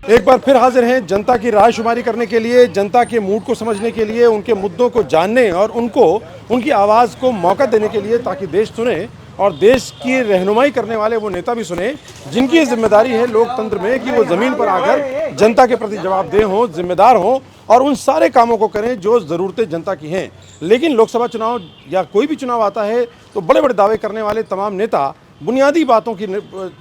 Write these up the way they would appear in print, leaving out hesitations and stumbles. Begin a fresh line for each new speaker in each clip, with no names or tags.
एक बार फिर हाजिर हैं जनता की राय शुमारी करने के लिए, जनता के मूड को समझने के लिए, उनके मुद्दों को जानने और उनको उनकी आवाज़ को मौका देने के लिए, ताकि देश सुने और देश की रहनुमाई करने वाले वो नेता भी सुने जिनकी जिम्मेदारी है लोकतंत्र में कि वो ज़मीन पर आकर जनता के प्रति जवाबदेह हों, जिम्मेदार हों और उन सारे कामों को करें जो ज़रूरतें जनता की हैं। लेकिन लोकसभा चुनाव या कोई भी चुनाव आता है तो बड़े बड़े दावे करने वाले तमाम नेता बुनियादी बातों की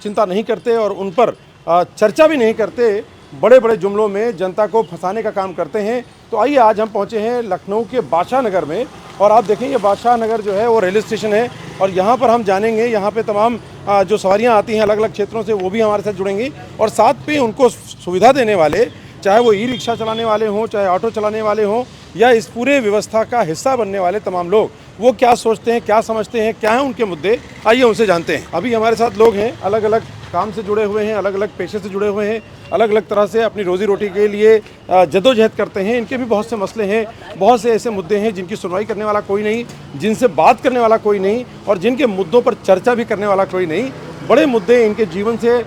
चिंता नहीं करते और उन पर चर्चा भी नहीं करते, बड़े बड़े जुमलों में जनता को फंसाने का काम करते हैं। तो आइए, आज हम पहुंचे हैं लखनऊ के बादशाह नगर में और आप देखें ये बादशाह नगर जो है वो रेलवे स्टेशन है और यहाँ पर हम जानेंगे, यहाँ पे तमाम जो सवारियाँ आती हैं अलग अलग क्षेत्रों से वो भी हमारे साथ जुड़ेंगी और साथ पे उनको सुविधा देने वाले, चाहे वो ई रिक्शा चलाने वाले हों, चाहे ऑटो चलाने वाले हों या इस पूरे व्यवस्था का हिस्सा बनने वाले तमाम लोग, वो क्या सोचते हैं, क्या समझते हैं, क्या हैं उनके मुद्दे, आइए उनसे जानते हैं। अभी हमारे साथ लोग हैं, अलग अलग काम से जुड़े हुए हैं, अलग अलग पेशे से जुड़े हुए हैं, अलग अलग तरह से अपनी रोजी रोटी के लिए जद्दोजहद करते हैं। इनके भी बहुत से मसले हैं, बहुत से ऐसे मुद्दे हैं जिनकी सुनवाई करने वाला कोई नहीं, जिनसे बात करने वाला कोई नहीं और जिनके मुद्दों पर चर्चा भी करने वाला कोई नहीं। बड़े मुद्दे इनके जीवन से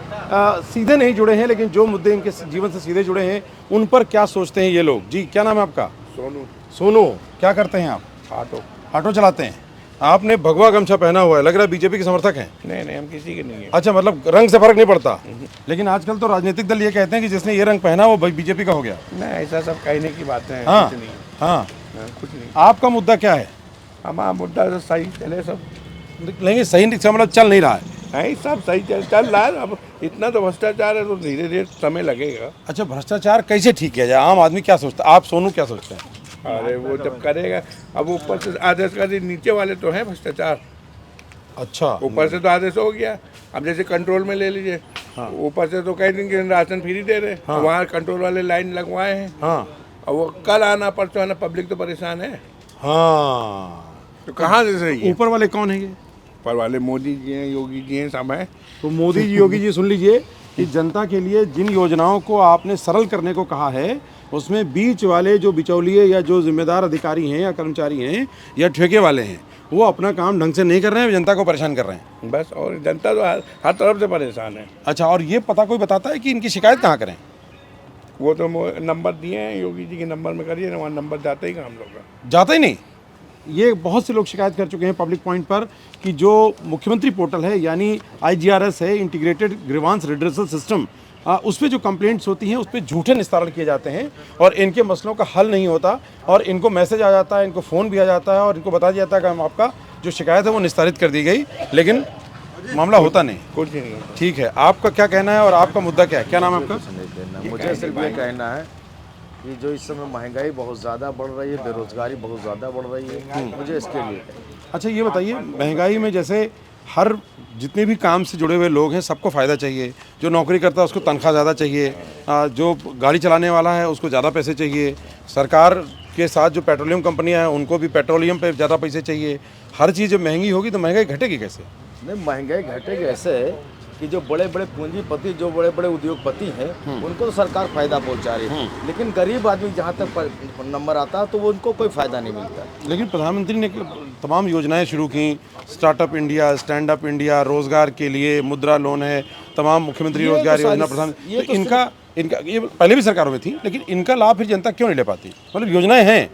सीधे नहीं जुड़े हैं, लेकिन जो मुद्दे इनके जीवन से सीधे जुड़े हैं उन पर क्या सोचते हैं ये लोग। जी, क्या नाम है आपका?
सोनू।
सोनू, क्या करते हैं आप? ऑटो चलाते हैं। आपने भगवा गमछा पहना हुआ है, लग रहा है बीजेपी के समर्थक हैं।
नहीं, हम किसी के नहीं है।
अच्छा, मतलब रंग से फर्क नहीं पड़ता। लेकिन आजकल तो राजनीतिक दल ये कहते हैं कि जिसने ये रंग पहना वो बीजेपी का हो गया।
नहीं, ऐसा सब कहने की बातें हैं।
हाँ,
कुछ नहीं।
हाँ,
कुछ नहीं।
आपका मुद्दा क्या है?
हमारा मुद्दा तो सही चले सब।
लेकिन सही मतलब चल नहीं रहा है।
नहीं, सब सही चल रहा है। अब इतना तो भ्रष्टाचार है तो धीरे धीरे समय लगेगा।
अच्छा, भ्रष्टाचार कैसे ठीक किया जाए? आम आदमी क्या सोचता है? आप सोनू क्या सोचते हैं?
अरे वो जब करेगा, अब ऊपर से आदेश कर, नीचे वाले तो हैं भ्रष्टाचार।
अच्छा,
ऊपर से तो आदेश हो गया। अब जैसे कंट्रोल में ले लीजिए, ऊपर से तो कह देंगे राशन फ्री दे रहे, वहाँ कंट्रोल वाले लाइन लगवाए हैं।
हाँ,
और वो कल आना परसों आना, पब्लिक तो परेशान है।
हाँ,
तो कहाँ से सही है?
ऊपर वाले कौन है ये?
ऊपर वाले मोदी जी हैं, योगी जी हैं, सब हैं।
तो मोदी जी, योगी जी, सुन लीजिए कि जनता के लिए जिन योजनाओं को आपने सरल करने को कहा है उसमें बीच वाले जो बिचौलिए या जो जिम्मेदार अधिकारी हैं या कर्मचारी हैं या ठेके वाले हैं वो अपना काम ढंग से नहीं कर रहे हैं, जनता को परेशान कर रहे हैं
बस। और जनता तो हर तरफ से परेशान है।
अच्छा, और ये पता कोई बताता है कि इनकी शिकायत कहाँ करें?
वो तो नंबर दिए हैं, योगी जी के नंबर में करिए ना, वहाँ नंबर जाता ही काम लोग का
जाता ही नहीं। ये बहुत से लोग शिकायत कर चुके हैं पब्लिक पॉइंट पर कि जो मुख्यमंत्री पोर्टल है यानी IGRS है, इंटीग्रेटेड ग्रीवांस रिड्रेसल सिस्टम, उस पर जो कंप्लेंट्स होती हैं उस पर झूठे निस्तारण किए जाते हैं और इनके मसलों का हल नहीं होता और इनको मैसेज आ जाता है, इनको फ़ोन भी आ जाता है और इनको बता दिया जाता है कि हम आपका जो शिकायत है वो निस्तारित कर दी गई, लेकिन मामला होता नहीं।
कुछ नहीं होता।
ठीक है, आपका क्या कहना है और आपका मुद्दा क्या है? क्या नाम है आपका?
मुझे सिर्फ ये कहना है कि जो इस समय महंगाई बहुत ज़्यादा बढ़ रही है, बेरोजगारी बहुत ज़्यादा बढ़ रही है, मुझे इसके लिए।
अच्छा, ये बताइए, महंगाई में जैसे हर जितने भी काम से जुड़े हुए लोग हैं सबको फ़ायदा चाहिए, जो नौकरी करता है उसको तनख्वाह ज़्यादा चाहिए, जो गाड़ी चलाने वाला है उसको ज़्यादा पैसे चाहिए, सरकार के साथ जो पेट्रोलियम कंपनियां हैं उनको भी पेट्रोलियम पे ज़्यादा पैसे चाहिए। हर चीज़ जब महंगी होगी तो महंगाई घटेगी कैसे?
नहीं, महंगाई घटेगी ऐसे कि जो बड़े बड़े पूंजीपति, जो बड़े बड़े उद्योगपति हैं उनको तो सरकार फ़ायदा पहुंचा रही है, लेकिन गरीब आदमी जहां तक नंबर आता है तो वो उनको कोई फ़ायदा नहीं मिलता। लेकिन
प्रधानमंत्री ने तमाम योजनाएं शुरू की, startup India, stand up India, रोज़गार के लिए मुद्रा लोन है, तमाम मुख्यमंत्री रोजगार योजना, प्रधान, तो इनका ये पहले भी सरकारों में थी, लेकिन इनका लाभ फिर जनता क्यों नहीं ले पाती? मतलब योजनाएं हैं,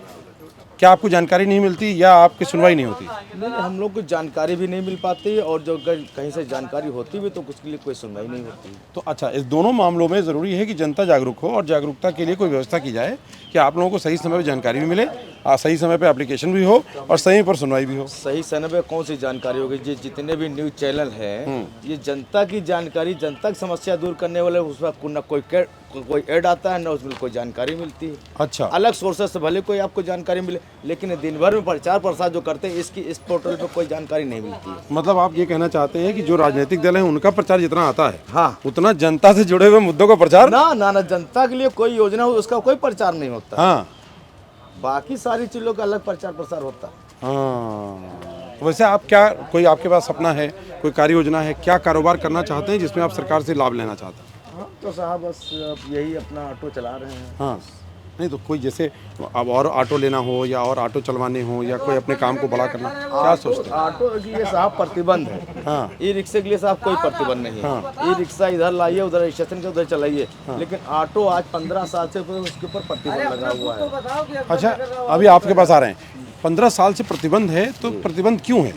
क्या आपको जानकारी नहीं मिलती या आपकी सुनवाई नहीं होती?
नहीं, हम लोग को जानकारी भी नहीं मिल पाती और जो कहीं से जानकारी होती भी तो उसके लिए कोई सुनवाई नहीं होती।
तो अच्छा, इस दोनों मामलों में ज़रूरी है कि जनता जागरूक हो और जागरूकता के लिए कोई व्यवस्था की जाए कि आप लोगों को सही समय पर जानकारी भी मिले, सही समय पर एप्लीकेशन भी हो और सही पर सुनवाई भी हो।
सही समय पर कौन सी जानकारी होगी? जितने भी न्यूज़ चैनल हैं ये जनता की जानकारी, जनता की समस्या दूर करने वाले, उसमें न कोई ऐड आता है, न उसमें कोई जानकारी मिलती है।
अच्छा,
अलग सोर्सेस से भले कोई आपको जानकारी मिले, लेकिन दिन भर में प्रचार प्रसार जो करते हैं इस पोर्टल पे कोई जानकारी नहीं मिलती है।
मतलब आप ये कहना चाहते हैं कि जो राजनीतिक दल हैं उनका प्रचार जितना आता है,
हाँ,
उतना जनता से जुड़े हुए मुद्दों का प्रचार
ना जनता के लिए कोई योजना हो उसका कोई प्रचार नहीं होता।
हाँ,
बाकी सारी चीजों का अलग प्रचार प्रसार होता है।
हाँ, वैसे आप क्या, कोई आपके पास सपना है, कोई कार्य योजना है, क्या कारोबार करना चाहते हैं जिसमें आप सरकार से लाभ लेना चाहते हैं?
हाँ, तो साहब बस यही अपना ऑटो चला रहे हैं।
हाँ, नहीं तो कोई जैसे अब और ऑटो लेना हो या और ऑटो चलवाने हो या कोई अपने काम को बड़ा करना, क्या सोचते हैं?
ऑटो के लिए साहब प्रतिबंध है।
हाँ।
ई रिक्शे के लिए साहब कोई प्रतिबंध नहीं है। ई रिक्शा इधर लाइए, उधर स्टेशन के उधर चलाइए। लेकिन ऑटो आज 15 साल से उसके ऊपर प्रतिबंध लगा हुआ है।
अच्छा, अभी आपके पास आ रहे हैं, 15 साल से प्रतिबंध है, तो प्रतिबंध क्यों है?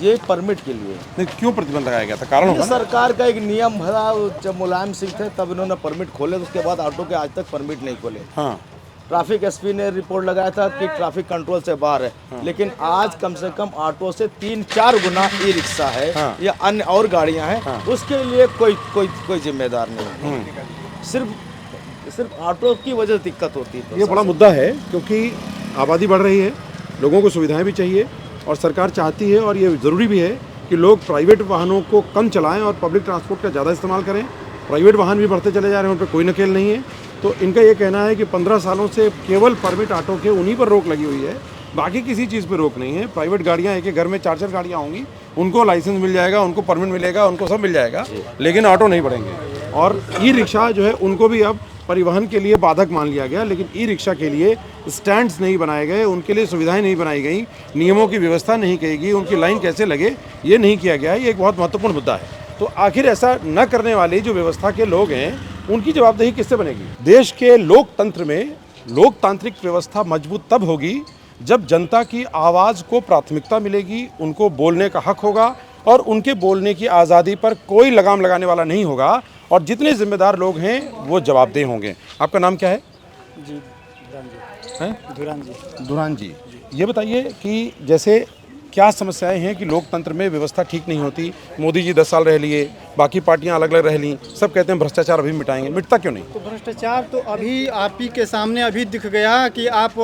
ये परमिट के लिए।
नहीं, क्यों प्रतिबंध लगाया गया था? कारण
ये
होगा ना?
सरकार का एक नियम भरा, जब मुलायम सिंह थे तब इन्होंने परमिट खोले, उसके बाद ऑटो के आज तक परमिट नहीं खोले।
हाँ।
ट्रैफिक एसपी ने रिपोर्ट लगाया था कि ट्रैफिक कंट्रोल से बाहर है। लेकिन आज कम से कम ऑटो से 3-4 गुना ई रिक्शा है या अन्य और गाड़ियां हैं, उसके लिए कोई जिम्मेदार नहीं है। सिर्फ ऑटो की वजह से दिक्कत होती है।
ये बड़ा मुद्दा है, क्योंकि आबादी बढ़ रही है, लोगों को सुविधाएं भी चाहिए और सरकार चाहती है, और ये ज़रूरी भी है कि लोग प्राइवेट वाहनों को कम चलाएं और पब्लिक ट्रांसपोर्ट का ज़्यादा इस्तेमाल करें। प्राइवेट वाहन भी बढ़ते चले जा रहे हैं, उन पर कोई नकेल नहीं है। तो इनका ये कहना है कि 15 सालों से केवल परमिट ऑटो के उन्हीं पर रोक लगी हुई है, बाकी किसी चीज़ पर रोक नहीं है। प्राइवेट गाड़ियाँ, एक घर में 4-4 गाड़ियाँ होंगी, उनको लाइसेंस मिल जाएगा, उनको परमिट मिलेगा, उनको सब मिल जाएगा, लेकिन ऑटो नहीं बढ़ेंगे। और ई रिक्शा जो है उनको भी अब परिवहन के लिए बाधक मान लिया गया, लेकिन ई रिक्शा के लिए स्टैंड्स नहीं बनाए गए, उनके लिए सुविधाएं नहीं बनाई गई, नियमों की व्यवस्था नहीं की गई, उनकी लाइन कैसे लगे ये नहीं किया गया। ये एक बहुत महत्वपूर्ण मुद्दा है। तो आखिर ऐसा न करने वाले जो व्यवस्था के लोग हैं, उनकी जवाबदेही किससे बनेगी? देश के लोकतंत्र में लोकतांत्रिक व्यवस्था मजबूत तब होगी जब जनता की आवाज़ को प्राथमिकता मिलेगी, उनको बोलने का हक होगा और उनके बोलने की आज़ादी पर कोई लगाम लगाने वाला नहीं होगा, और जितने जिम्मेदार लोग हैं वो जवाबदेह होंगे। आपका नाम क्या है?
जी, धुरान जी।
दुरान जी, ये बताइए कि जैसे क्या समस्याएं हैं कि लोकतंत्र में व्यवस्था ठीक नहीं होती? मोदी जी 10 साल रह लिए, बाकी पार्टियां अलग अलग रह लीं, सब कहते हैं भ्रष्टाचार अभी मिटाएंगे, मिटता क्यों नहीं?
तो भ्रष्टाचार तो अभी आप ही के सामने अभी दिख गया कि आप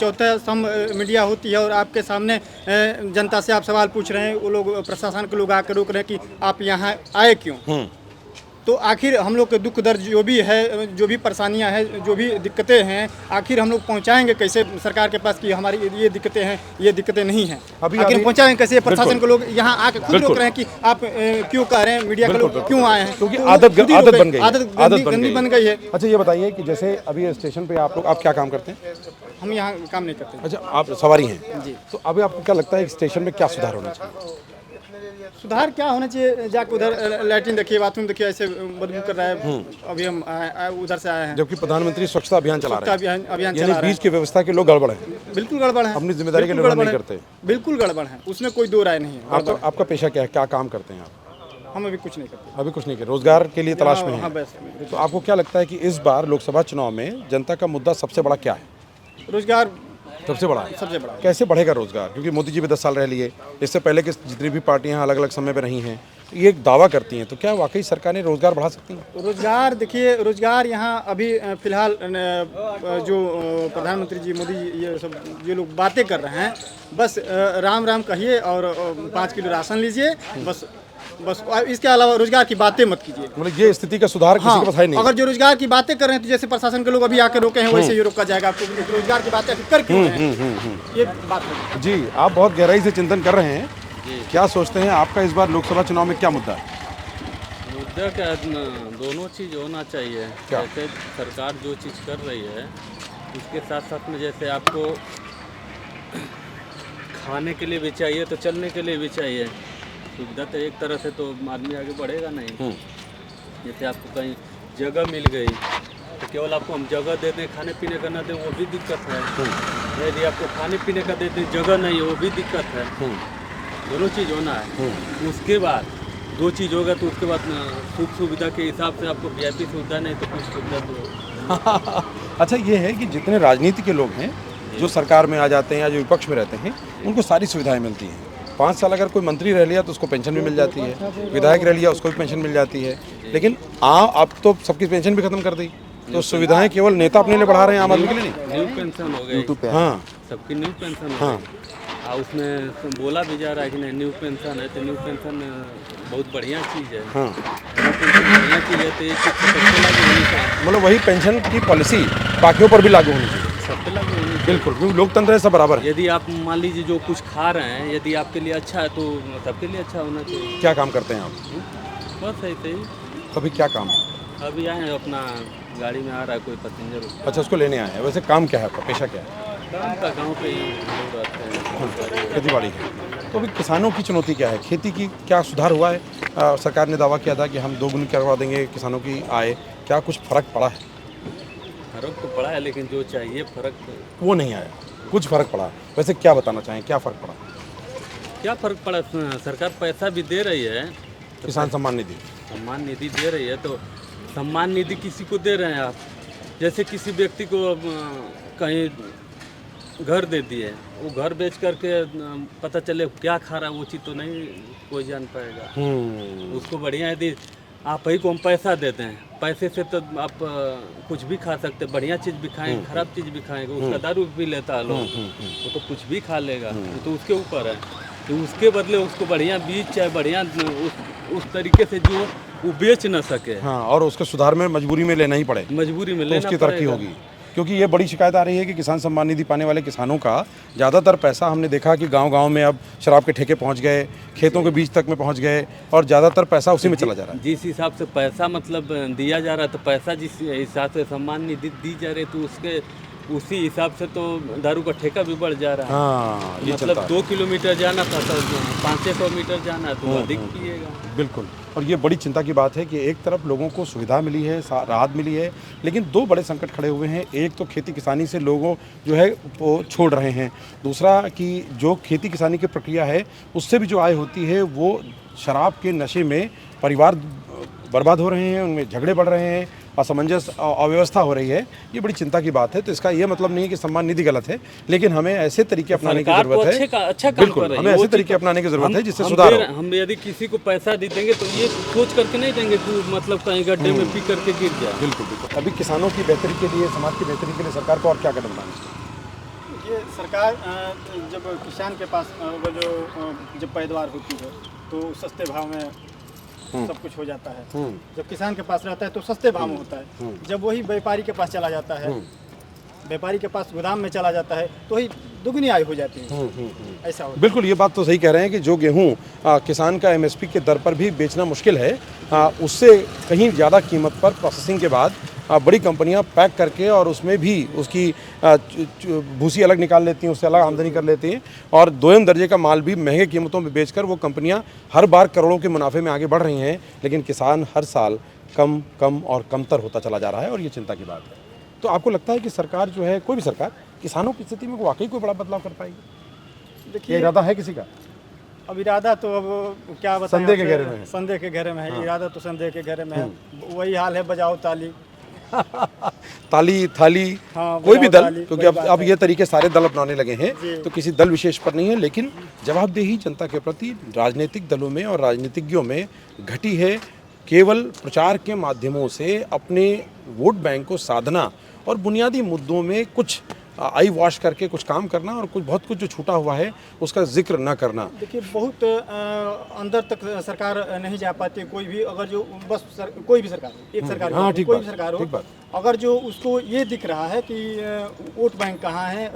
चौथा स्तंभ मीडिया होती है और आपके सामने जनता से आप सवाल पूछ रहे हैं, वो लोग प्रशासन के लोग आकर रोक रहे हैं कि आप यहाँ आए क्यों। तो आखिर हम लोग के दुख दर्द जो भी है, जो भी परेशानियां हैं, जो भी दिक्कतें हैं, आखिर हम लोग पहुंचाएंगे कैसे सरकार के पास कि हमारी ये दिक्कतें हैं, ये दिक्कतें नहीं हैं। आखिर पहुंचाएंगे कैसे? प्रशासन के लोग यहाँ आके खुद रोक रहे हैं कि आप क्यों कह रहे हैं, मीडिया के लोग क्यों आए हैं,
क्योंकि
तो
आदत बन गई,
आदत गंदी बन गई है।
अच्छा, ये बताइए कि जैसे अभी स्टेशन पे आप लोग, आप क्या काम करते हैं?
हम यहाँ काम नहीं करते।
अच्छा, आप सवारी हैं
जी।
तो अभी आपको क्या लगता है कि स्टेशन में क्या सुधार होना चाहिए?
सुधार क्या होना चाहिए? जाके उधर लैट्रिन देखिए, बाथरूम देखिए, ऐसे बदबू कर रहा है। अभी हम उधर से आए हैं,
जबकि प्रधानमंत्री स्वच्छता अभियान चला रहे हैं,
अभियान
यानी
चला रहे
बीच की व्यवस्था के लोग गड़बड़ हैं,
हैं। बिल्कुल गड़बड़ है,
अपनी जिम्मेदारी का
बिल्कुल
निर्वहन नहीं
गड़बड़ है।
करते।
बिल्कुल गड़बड़ है, उसमें कोई दो राय नहीं है।
आपका पेशा क्या है, क्या काम करते हैं आप?
हम अभी कुछ नहीं करते।
अभी कुछ नहीं कर, रोजगार के लिए तलाश में
हाँ,
हैं।
बस
तो आपको क्या लगता है कि इस बार लोकसभा चुनाव में जनता का मुद्दा सबसे बड़ा क्या है?
रोजगार
सबसे बड़ा है।
सबसे बड़ा है।
कैसे बढ़ेगा रोजगार? क्योंकि मोदी जी भी 10 साल रह लिए, इससे पहले की जितनी भी पार्टियां अलग अलग समय पर रही हैं, ये एक दावा करती हैं, तो क्या वाकई सरकार ने रोजगार बढ़ा सकती है?
रोजगार देखिए, रोजगार यहाँ अभी फिलहाल जो प्रधानमंत्री जी, मोदी जी, ये सब ये लोग बातें कर रहे हैं, बस राम राम कहिए और 5 किलो राशन लीजिए, बस इसके अलावा रोजगार की बातें मत कीजिए।
मतलब ये स्थिति का सुधार किसी के पास है नहीं।
अगर जो रोजगार की बातें कर रहे हैं तो जैसे प्रशासन के लोग अभी आके रोके हैं, वैसे ही रोका जाएगा आपको। रोजगार की बातें कर क्यों रहे हैं? ये बात है
जी। आप बहुत गहराई से चिंतन कर रहे हैं, क्या सोचते हैं आपका इस बार लोकसभा चुनाव में क्या मुद्दा है?
मुद्दा क्या, दोनों चीज़ होना चाहिए।
क्या?
जैसे सरकार जो चीज़ कर रही है उसके साथ साथ में जैसे आपको खाने के लिए भी चाहिए तो चलने के लिए भी चाहिए। सुविधा तो एक तरह से तो आदमी आगे बढ़ेगा नहीं। जैसे आपको कहीं जगह मिल गई तो केवल आपको हम जगह दे दें, खाने पीने का ना दें, वो भी दिक्कत है। यदि आपको खाने पीने का दे दें, जगह नहीं है, वो भी दिक्कत है। दोनों चीज़ होना है। उसके बाद 2 चीज़ होगा तो उसके बाद सुख सुविधा के हिसाब से आपको वीआईपी सुविधा नहीं तो कुछ सुविधा तो
अच्छा, ये है कि जितने राजनीति के लोग हैं जो सरकार में आ जाते हैं या जो विपक्ष में रहते हैं, उनको सारी सुविधाएं मिलती हैं। 5 साल अगर कोई मंत्री रह लिया तो उसको पेंशन भी मिल जाती है, विधायक रह लिया उसको भी पेंशन मिल जाती है। लेकिन अब तो सबकी पेंशन भी खत्म कर दी, तो सुविधाएं केवल नेता अपने लिए बढ़ा रहे हैं, आम आदमी के लिए नहीं।
न्यू पेंशन हो गई।
हाँ,
सबकी न्यू पेंशन हो गई। और उसमें बोला भी जा रहा है कि नहीं न्यू पेंशन है, तो न्यू पेंशन बहुत बढ़िया चीज़ है।
हाँ,
बढ़िया चीज़ है तो ये चीज़ सबसे लागू होनी चाहिए।
मतलब वही पेंशन की पॉलिसी बाकियों पर भी लागू होनी चाहिए।
सबसे लागू होनी चाहिए।
बिल्कुल, क्योंकि लोकतंत्र है, सब बराबर है।
यदि आप मान लीजिए जो कुछ खा रहे हैं, यदि आपके लिए अच्छा है तो सबके लिए अच्छा होना चाहिए।
क्या काम करते हैं आप?
बस ऐसे ही।
अभी क्या काम है?
अभी आए हैं अपना गाड़ी में आ रहा है कोई पैसेंजर।
अच्छा, उसको लेने आए हैं। वैसे काम क्या है आपका, पेशा क्या है?
काम का गाँव पे ही लोग रहते हैं।
खेती बाड़ी है। तो अभी किसानों की चुनौती क्या है? खेती की क्या सुधार हुआ है? सरकार ने दावा किया था कि हम दोगुनी करवा देंगे किसानों की आय, क्या कुछ फर्क पड़ा है?
फर्क तो पड़ा है, लेकिन जो चाहिए फर्क
वो नहीं आया, कुछ फर्क पड़ा। वैसे क्या बताना चाहें, क्या फर्क पड़ा?
क्या फर्क पड़ा? सरकार पैसा भी दे रही है,
किसान सम्मान निधि,
सम्मान निधि दे रही है, तो सम्मान निधि किसी को दे रहे हैं आप? जैसे किसी व्यक्ति को कहीं घर दे दिए, वो घर बेच करके पता चले क्या खा रहा है वो चीज़ तो नहीं कोई जान पाएगा। उसको बढ़िया यदि आप ही को हम पैसा देते हैं, पैसे से तो आप कुछ भी खा सकते हैं, बढ़िया चीज़ भी खाएंगे, खराब चीज़ भी खाएंगे। उसका दारू भी लेता है लोग, वो तो कुछ भी खा लेगा, वो तो उसके ऊपर है। तो उसके बदले उसको बढ़िया बीज चाहे बढ़िया उस तरीके से जो वो बेच ना सके,
हाँ, और उसके सुधार में मजबूरी में लेना ही पड़े,
मजबूरी में
तो
लेना
उसकी तरक्की
पड़ेगा।
होगी। क्योंकि ये बड़ी शिकायत आ रही है कि किसान सम्मान निधि पाने वाले किसानों का ज़्यादातर पैसा, हमने देखा कि गांव-गांव में अब शराब के ठेके पहुंच गए, खेतों के बीज तक में पहुंच गए, और ज़्यादातर पैसा उसी में चला जा रहा है।
जिस हिसाब से पैसा मतलब दिया जा रहा है, तो पैसा जिस हिसाब से सम्मान निधि दी जा रही है, तो उसके उसी हिसाब से तो दारू का ठेका भी बढ़ जा रहा है।
हाँ, ये चलता
मतलब
है।
2 किलोमीटर जाना था तो 500 मीटर जाना है तो अधिक पिएगा।
बिल्कुल, और ये बड़ी चिंता की बात है कि एक तरफ लोगों को सुविधा मिली है, राहत मिली है, लेकिन दो बड़े संकट खड़े हुए हैं। एक तो खेती किसानी से लोगों जो है वो छोड़ रहे हैं, दूसरा कि जो खेती किसानी की प्रक्रिया है उससे भी जो आय होती है वो शराब के नशे में परिवार बर्बाद हो रहे हैं, उनमें झगड़े बढ़ रहे हैं, असमंजस अव्यवस्था हो रही है। ये बड़ी चिंता की बात है। तो इसका ये मतलब नहीं है कि सम्मान निधि गलत है, लेकिन हमें ऐसे तरीके अपनाने की
सरकार
जरूरत है।
अच्छा काम कर
बिल्कुल,
रही है,
हमें
वो
ऐसे
चीज़
तरीके अपनाने की जरूरत है जिससे
हम
सुधार
दे
हो।
रहे- हम यदि किसी को पैसा भी देंगे तो ये सोच करके नहीं देंगे कि मतलब कहीं गड्ढे में पी करके गिर जाए।
बिल्कुल बिल्कुल। अभी किसानों की बेहतरी के लिए, समाज की बेहतरी के लिए सरकार को और क्या कदम उठाना चाहिए?
ये सरकार जब किसान के पास वो जब पैदावार होती है तो सस्ते भाव में सब कुछ हो जाता है। जब किसान के पास रहता है तो सस्ते भाव में होता है। जब वही व्यापारी के पास चला जाता है, व्यापारी के पास गोदाम में चला जाता है, तो ही दुगनी आय हो जाती है। ऐसा होता है।
बिल्कुल, ये बात तो सही कह रहे हैं कि जो गेहूं किसान का एमएसपी के दर पर भी बेचना मुश्किल है, उससे कहीं ज़्यादा कीमत पर प्रोसेसिंग के बाद बड़ी कंपनियां पैक करके और उसमें भी उसकी भूसी अलग निकाल लेती हैं, उससे अलग आमदनी कर लेती हैं, और दोयम दर्जे का माल भी महंगे कीमतों में बेचकर वो कंपनियां हर बार करोड़ों के मुनाफे में आगे बढ़ रही हैं, लेकिन किसान हर साल कम कम और कमतर होता चला जा रहा है, और ये चिंता की बात है। तो आपको लगता है कि सरकार जो है, कोई भी सरकार किसानों की स्थिति में वाकई कोई बड़ा बदलाव कर पाएगी? ये
देखिए,
इरादा है किसी का?
अब इरादा तो अब क्या बताएं,
संदेह के
आपसे,
घेरे में है।
संदेह के घेरे में है। इरादा तो संदेह के घेरे में है। वही हाल है, बजाओ ताली।
ताली थाली,
हाँ,
कोई भी
बजाओ
दल,
ताली,
क्योंकि
कोई बात
अब
है।
ये तरीके सारे दल अपनाने लगे हैं,
जी।
तो किसी दल विशेष पर नहीं है, लेकिन जवाबदेही जनता के प्रति राजनीतिक दलों में और राजनीतिज्ञों में घटी है। केवल प्रचार के माध्यमों से अपने वोट बैंक को साधना और बुनियादी मुद्दों में कुछ आई वॉश करके कुछ काम करना, और कुछ बहुत कुछ जो छूटा हुआ है उसका जिक्र न करना।
देखिए, बहुत अंदर तक सरकार नहीं जा पाती। कोई भी अगर जो बस कोई भी सरकार हो, एक सरकार
हाँ,
हो,
ठीक
कोई
बात,
भी सरकार
ठीक
हो,
बात।
अगर जो उसको ये दिख रहा है कि वोट बैंक कहाँ है,